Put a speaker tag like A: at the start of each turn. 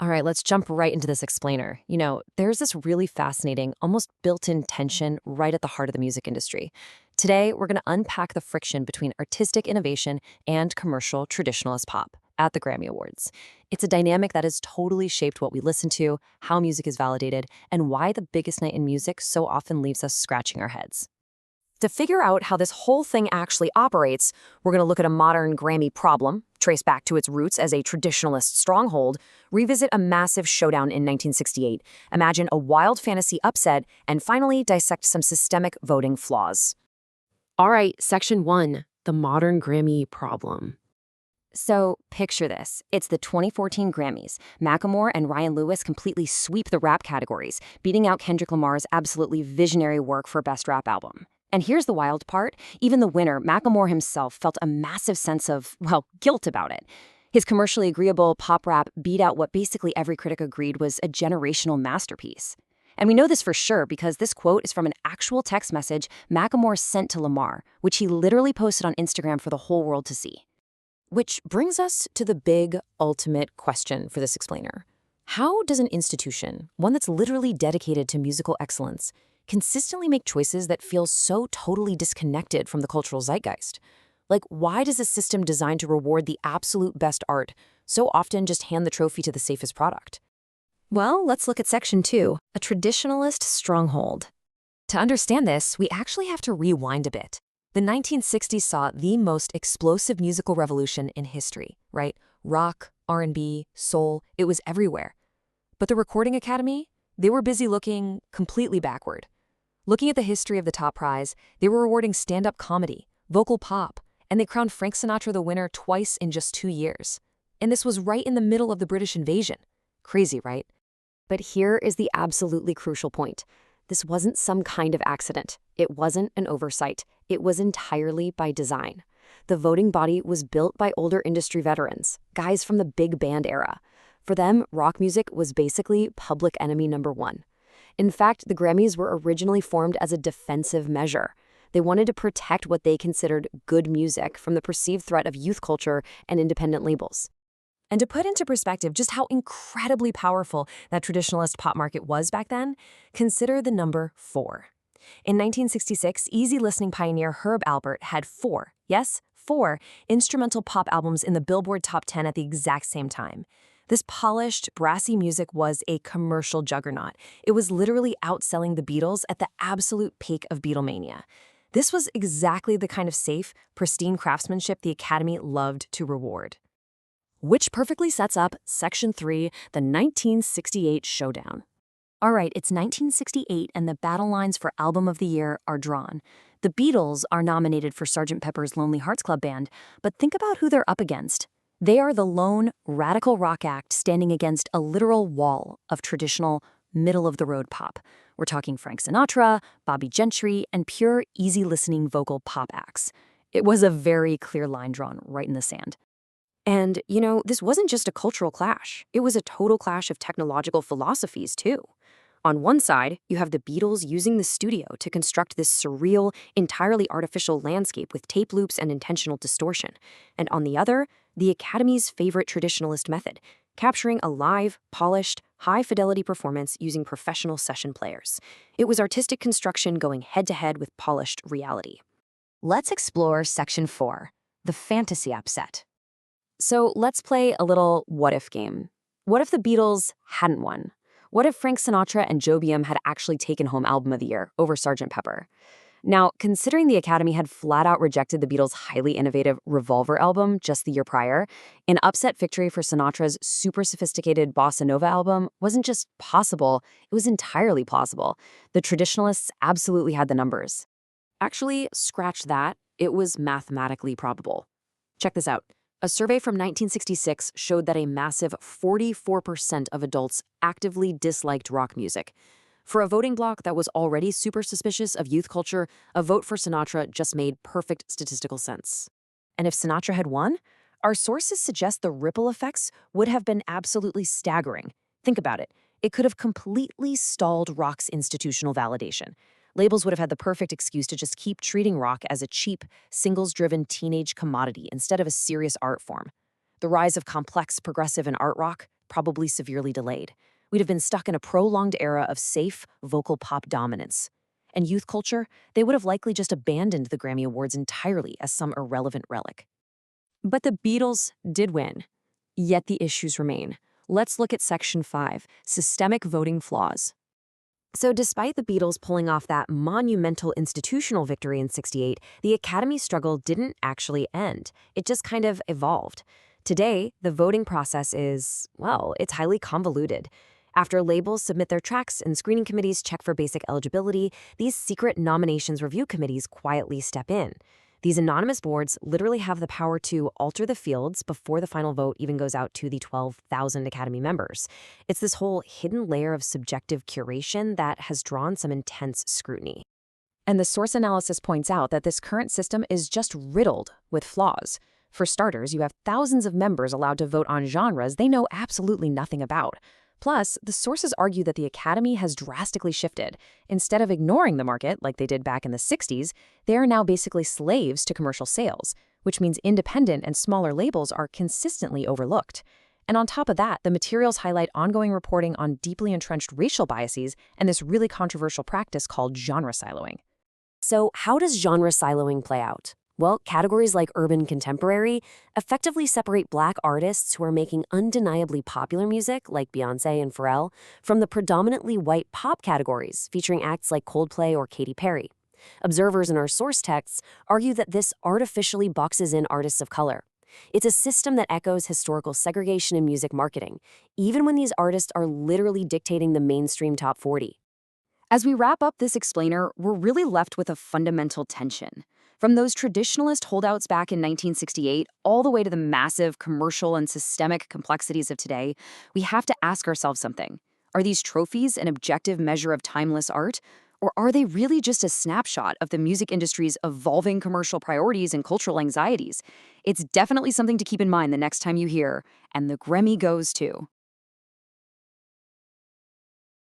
A: All right, let's jump right into this explainer. There's this really fascinating, almost built-in tension right at the heart of the music industry. Today, we're going to unpack the friction between artistic innovation and commercial traditionalist pop at the Grammy Awards. It's a dynamic that has totally shaped what we listen to, how music is validated, and why the biggest night in music so often leaves us scratching our heads. To figure out how this whole thing actually operates, we're going to look at a modern Grammy problem, trace back to its roots as a traditionalist stronghold, revisit a massive showdown in 1968, imagine a wild fantasy upset, and finally dissect some systemic voting flaws.
B: All right, Section 1, the modern Grammy problem.
A: So, picture this. It's the 2014 Grammys. Macklemore and Ryan Lewis completely sweep the rap categories, beating out Kendrick Lamar's absolutely visionary work for Best Rap Album. And here's the wild part. Even the winner, Macklemore himself, felt a massive sense of, guilt about it. His commercially agreeable pop rap beat out what basically every critic agreed was a generational masterpiece. And we know this for sure because this quote is from an actual text message Macklemore sent to Lamar, which he literally posted on Instagram for the whole world to see.
B: Which brings us to the big, ultimate question for this explainer. How does an institution, one that's literally dedicated to musical excellence, consistently make choices that feel so totally disconnected from the cultural zeitgeist? Like, why does a system designed to reward the absolute best art so often just hand the trophy to the safest product?
A: Well, let's look at Section 2, a traditionalist stronghold. To understand this, we actually have to rewind a bit. The 1960s saw the most explosive musical revolution in history, right? Rock, R&B, soul, it was everywhere. But the Recording Academy, they were busy looking completely backward. Looking at the history of the top prize, they were rewarding stand-up comedy, vocal pop, and they crowned Frank Sinatra the winner twice in just 2 years. And this was right in the middle of the British invasion. Crazy, right? But here is the absolutely crucial point. This wasn't some kind of accident. It wasn't an oversight. It was entirely by design. The voting body was built by older industry veterans, guys from the big band era. For them, rock music was basically public enemy number one. In fact, the Grammys were originally formed as a defensive measure. They wanted to protect what they considered good music from the perceived threat of youth culture and independent labels. And to put into perspective just how incredibly powerful that traditionalist pop market was back then, consider the number 4. In 1966, easy listening pioneer Herb Alpert had 4, yes, 4 instrumental pop albums in the Billboard Top 10 at the exact same time. This polished, brassy music was a commercial juggernaut. It was literally outselling the Beatles at the absolute peak of Beatlemania. This was exactly the kind of safe, pristine craftsmanship the Academy loved to reward. Which perfectly sets up Section 3, the 1968 showdown. All right, it's 1968 and the battle lines for Album of the Year are drawn. The Beatles are nominated for Sgt. Pepper's Lonely Hearts Club Band, but think about who they're up against. They are the lone, radical rock act standing against a literal wall of traditional, middle-of-the-road pop. We're talking Frank Sinatra, Bobby Gentry, and pure, easy-listening vocal pop acts. It was a very clear line drawn right in the sand. And, this wasn't just a cultural clash. It was a total clash of technological philosophies, too. On one side, you have the Beatles using the studio to construct this surreal, entirely artificial landscape with tape loops and intentional distortion. And on the other, the Academy's favorite traditionalist method, capturing a live, polished, high-fidelity performance using professional session players. It was artistic construction going head-to-head with polished reality. Let's explore Section 4, the fantasy upset. So let's play a little what-if game. What if the Beatles hadn't won? What if Frank Sinatra and Joe Biam had actually taken home Album of the Year over Sgt. Pepper? Now, considering the Academy had flat-out rejected the Beatles' highly innovative Revolver album just the year prior, an upset victory for Sinatra's super sophisticated Bossa Nova album wasn't just possible, it was entirely plausible. The traditionalists absolutely had the numbers. Actually, scratch that, it was mathematically probable. Check this out. A survey from 1966 showed that a massive 44% of adults actively disliked rock music. For a voting bloc that was already super suspicious of youth culture, a vote for Sinatra just made perfect statistical sense. And if Sinatra had won, our sources suggest the ripple effects would have been absolutely staggering. Think about it. It could have completely stalled rock's institutional validation. Labels would have had the perfect excuse to just keep treating rock as a cheap, singles-driven teenage commodity instead of a serious art form. The rise of complex, progressive, and art rock,
B: probably severely delayed. We'd have been stuck in a prolonged era of safe vocal pop dominance. And youth culture, they would have likely just abandoned the Grammy Awards entirely as some irrelevant relic. But the Beatles did win. Yet the issues remain. Let's look at Section 5, Systemic Voting Flaws. So despite the Beatles pulling off that monumental institutional victory in '68, the Academy's struggle didn't actually end. It just kind of evolved. Today, the voting process is, well, it's highly convoluted. After labels submit their tracks and screening committees check for basic eligibility, these secret nominations review committees quietly step in. These anonymous boards literally have the power to alter the fields before the final vote even goes out to the 12,000 Academy members. It's this whole hidden layer of subjective curation that has drawn some intense scrutiny. And the source analysis points out that this current system is just riddled with flaws. For starters, you have thousands of members allowed to vote on genres they know absolutely nothing about. Plus, the sources argue that the Academy has drastically shifted. Instead of ignoring the market like they did back in the '60s, they are now basically slaves to commercial sales, which means independent and smaller labels are consistently overlooked. And on top of that, the materials highlight ongoing reporting on deeply entrenched racial biases and this really controversial practice called genre siloing. So how does genre siloing play out? Well, categories like urban contemporary effectively separate Black artists who are making undeniably popular music, like Beyoncé and Pharrell, from the predominantly white pop categories, featuring acts like Coldplay or Katy Perry. Observers in our source texts argue that this artificially boxes in artists of color. It's a system that echoes historical segregation in music marketing, even when these artists are literally dictating the mainstream top 40.
C: As we wrap up this explainer, we're really left with a fundamental tension. From those traditionalist holdouts back in 1968 all the way to the massive commercial and systemic complexities of today, we have to ask ourselves something. Are these trophies an objective measure of timeless art? Or are they really just a snapshot of the music industry's evolving commercial priorities and cultural anxieties? It's definitely something to keep in mind the next time you hear, and the Grammy goes to.